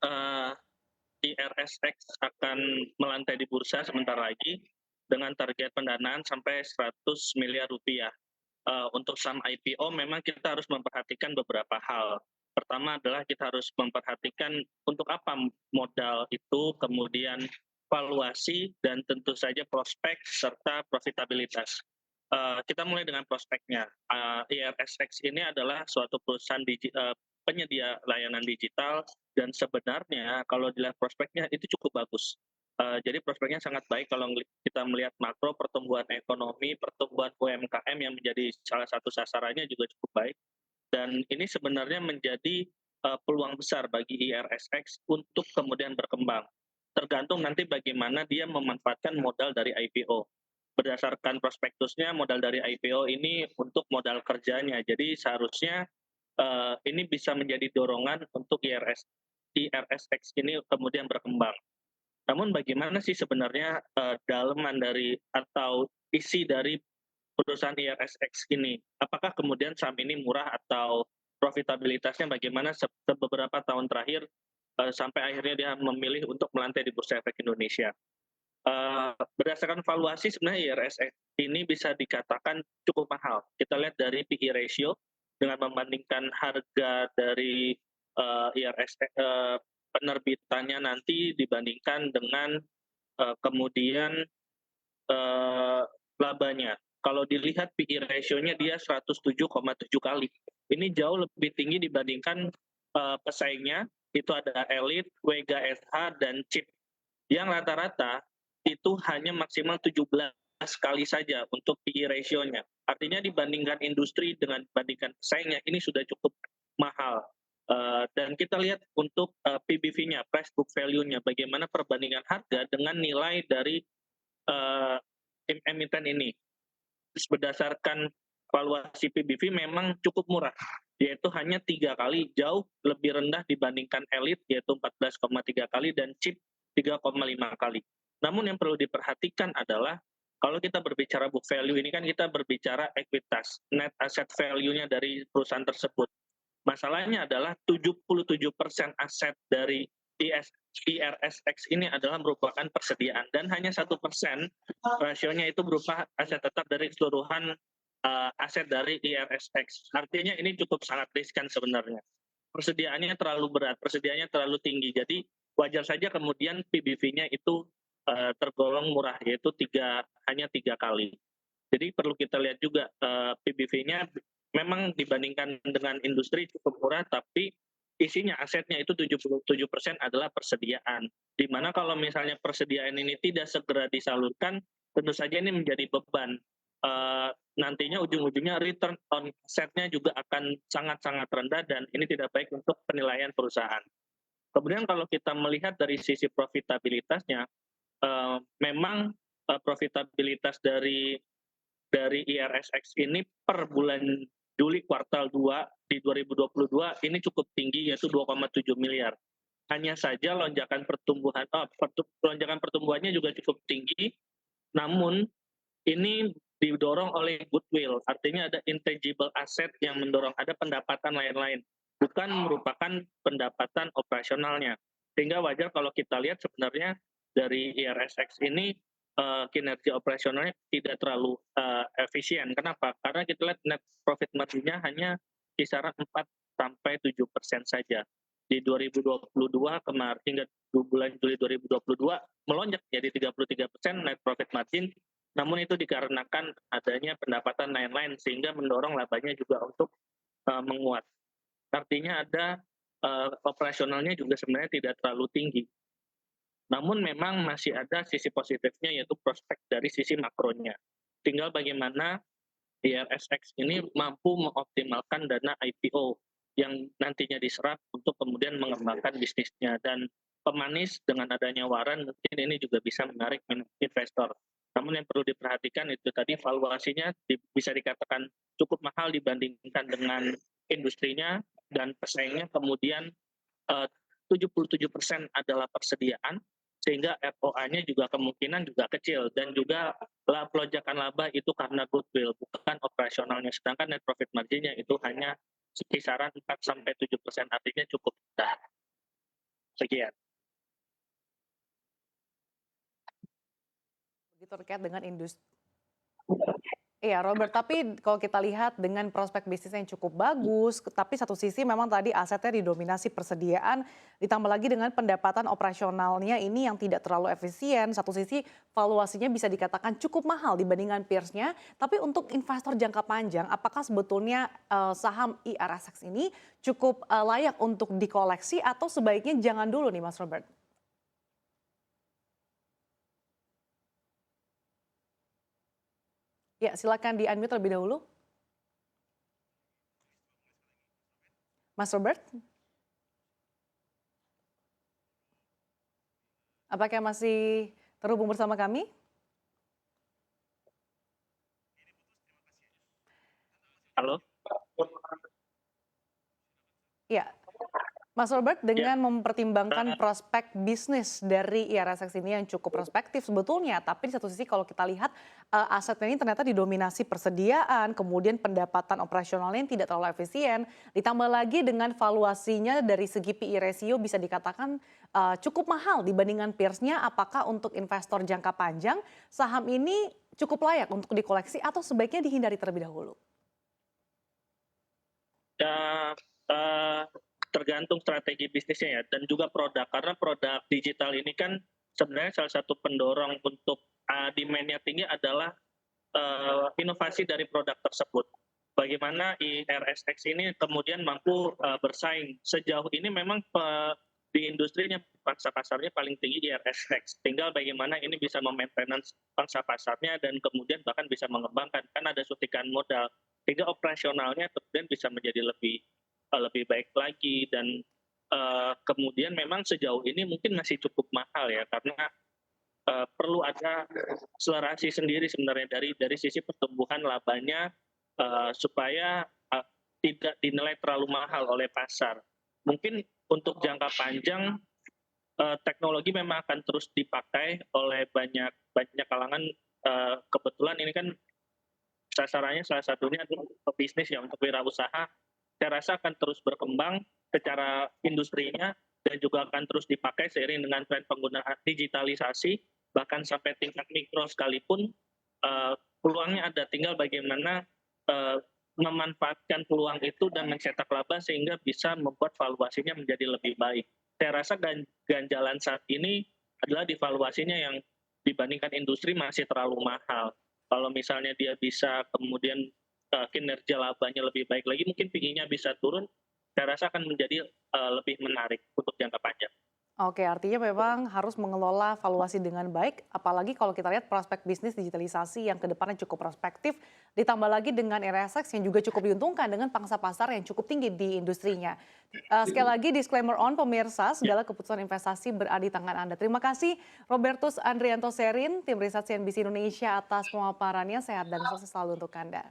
eee, IRSX akan melantai di bursa sebentar lagi dengan target pendanaan sampai Rp100 miliar. Untuk saham IPO memang kita harus memperhatikan beberapa hal. Pertama adalah kita harus memperhatikan untuk apa modal itu, kemudian valuasi, dan tentu saja prospek serta profitabilitas. Kita mulai dengan prospeknya. IRSX ini adalah suatu perusahaan penyedia layanan digital dan sebenarnya kalau dilihat prospeknya itu cukup bagus. Jadi prospeknya sangat baik kalau kita melihat makro pertumbuhan ekonomi, pertumbuhan UMKM yang menjadi salah satu sasarannya juga cukup baik. Dan ini sebenarnya menjadi peluang besar bagi IRSX untuk kemudian berkembang. Tergantung nanti bagaimana dia memanfaatkan modal dari IPO. Berdasarkan prospektusnya, modal dari IPO ini untuk modal kerjanya. Jadi seharusnya ini bisa menjadi dorongan untuk IRSX ini kemudian berkembang. Namun bagaimana sih sebenarnya daleman dari atau isi dari perusahaan IRSX ini? Apakah kemudian saham ini murah atau profitabilitasnya bagaimana beberapa tahun terakhir sampai akhirnya dia memilih untuk melantai di Bursa Efek Indonesia? Berdasarkan valuasi sebenarnya IRSX ini bisa dikatakan cukup mahal. Kita lihat dari PE ratio dengan membandingkan harga dari IRSX penerbitannya nanti dibandingkan dengan kemudian eh, labanya. Kalau dilihat PE ratio-nya dia 107,7 kali. Ini jauh lebih tinggi dibandingkan pesaingnya, itu ada Elite, Wega SH, dan Chip. Yang rata-rata itu hanya maksimal 17 kali saja untuk PE ratio-nya. Artinya dibandingkan industri dengan dibandingkan pesaingnya, ini sudah cukup mahal. Dan kita lihat untuk PBV-nya, price book value-nya, bagaimana perbandingan harga dengan nilai dari uh, emiten ini. Berdasarkan valuasi PBV memang cukup murah, yaitu hanya 3 kali, jauh lebih rendah dibandingkan Elite, yaitu 14,3 kali, dan Chip 3,5 kali. Namun yang perlu diperhatikan adalah kalau kita berbicara book value ini kan kita berbicara ekuitas, net asset value-nya dari perusahaan tersebut. Masalahnya adalah 77% aset dari IRSX ini adalah merupakan persediaan dan hanya 1% rasionya itu berupa aset tetap dari keseluruhan aset dari IRSX. Artinya ini cukup sangat riskan sebenarnya. Persediaannya terlalu berat, persediaannya terlalu tinggi. Jadi wajar saja kemudian PBV-nya itu tergolong murah, yaitu hanya 3 kali. Jadi perlu kita lihat juga PBV-nya memang dibandingkan dengan industri cukup murah, tapi isinya asetnya itu 77% adalah persediaan. Di mana kalau misalnya persediaan ini tidak segera disalurkan, tentu saja ini menjadi beban. Nantinya ujung-ujungnya return on assetnya juga akan sangat-sangat rendah dan ini tidak baik untuk penilaian perusahaan. Kemudian kalau kita melihat dari sisi profitabilitasnya, memang profitabilitas dari IRSX ini per bulan Juli kuartal 2 di 2022 ini cukup tinggi, yaitu 2,7 miliar. Hanya saja lonjakan pertumbuhannya juga cukup tinggi, namun ini didorong oleh goodwill, artinya ada intangible asset yang mendorong, ada pendapatan lain-lain, bukan merupakan pendapatan operasionalnya. Sehingga wajar kalau kita lihat sebenarnya dari IRSX ini kinerja operasionalnya tidak terlalu efisien. Kenapa? Karena kita lihat net profit margin-nya hanya kisaran 4-7% saja. Di 2022 kemarin hingga bulan Juli 2022 melonjak jadi 33% net profit margin, namun itu dikarenakan adanya pendapatan lain-lain sehingga mendorong labanya juga untuk menguat. Artinya ada operasionalnya juga sebenarnya tidak terlalu tinggi. Namun memang masih ada sisi positifnya, yaitu prospek dari sisi makronya. Tinggal bagaimana IRSX ini mampu mengoptimalkan dana IPO yang nantinya diserap untuk kemudian mengembangkan bisnisnya. Dan pemanis dengan adanya waran mungkin ini juga bisa menarik investor. Namun yang perlu diperhatikan itu tadi valuasinya bisa dikatakan cukup mahal dibandingkan dengan industrinya dan pesaingnya. Kemudian 77% adalah persediaan, sehingga ROA-nya juga kemungkinan juga kecil, dan juga lonjakan laba itu karena goodwill, bukan operasionalnya. Sedangkan net profit margin-nya itu hanya kisaran 4-7%, artinya cukup rendah. Sekian. Begitu terkait dengan industri. Iya, Robert, tapi kalau kita lihat dengan prospek bisnis yang cukup bagus, tapi satu sisi memang tadi asetnya didominasi persediaan, ditambah lagi dengan pendapatan operasionalnya ini yang tidak terlalu efisien. Satu sisi valuasinya bisa dikatakan cukup mahal dibandingkan peersnya, tapi untuk investor jangka panjang, apakah sebetulnya saham IRSX ini cukup layak untuk dikoleksi atau sebaiknya jangan dulu nih, Mas Robert? Ya, silakan di-unmute terlebih dahulu, Mas Robert. Apakah masih terhubung bersama kami? Halo? Ya, Mas Robert, Ya, dengan mempertimbangkan eh, prospek bisnis dari IRSX ini yang cukup prospektif sebetulnya, tapi di satu sisi kalau kita lihat asetnya ini ternyata didominasi persediaan, kemudian pendapatan operasionalnya yang tidak terlalu efisien, ditambah lagi dengan valuasinya dari segi PE ratio bisa dikatakan cukup mahal dibandingkan peersnya. Apakah untuk investor jangka panjang saham ini cukup layak untuk dikoleksi atau sebaiknya dihindari terlebih dahulu? ya, eh, tergantung strategi bisnisnya ya, dan juga produk. Karena produk digital ini kan sebenarnya salah satu pendorong untuk demand-nya tinggi adalah inovasi dari produk tersebut. Bagaimana IRSX ini kemudian mampu bersaing. Sejauh ini memang di industrinya pangsa pasarnya paling tinggi IRSX. Tinggal bagaimana ini bisa memaintenance pangsa pasarnya dan kemudian bahkan bisa mengembangkan. Kan ada suntikan modal. Sehingga operasionalnya kemudian bisa menjadi lebih baik lagi, dan kemudian memang sejauh ini mungkin masih cukup mahal ya, karena perlu ada akselerasi sendiri sebenarnya dari sisi pertumbuhan labanya, supaya tidak dinilai terlalu mahal oleh pasar. Mungkin untuk jangka panjang teknologi memang akan terus dipakai oleh banyak banyak kalangan. Kebetulan ini kan sasarannya salah satunya adalah pebisnis ya, untuk wirausaha. Saya rasa akan terus berkembang secara industrinya dan juga akan terus dipakai seiring dengan tren penggunaan digitalisasi, bahkan sampai tingkat mikro sekalipun peluangnya ada. Tinggal bagaimana memanfaatkan peluang itu dan mencetak laba sehingga bisa membuat valuasinya menjadi lebih baik. Saya rasa ganjalan saat ini adalah di valuasinya yang dibandingkan industri masih terlalu mahal. Kalau misalnya dia bisa kemudian kinerja labanya lebih baik lagi, mungkin PI-nya bisa turun, saya rasa akan menjadi lebih menarik untuk jangka panjang. Oke, artinya memang harus mengelola valuasi dengan baik, apalagi kalau kita lihat prospek bisnis digitalisasi yang kedepannya cukup prospektif, ditambah lagi dengan RSX yang juga cukup diuntungkan dengan pangsa pasar yang cukup tinggi di industrinya. Sekali lagi disclaimer on pemirsa, Ya. segala keputusan investasi berada di tangan Anda. Terima kasih Robertus Andrianto Serin, tim riset CNBC Indonesia atas pemaparannya, sehat dan sukses selalu untuk Anda.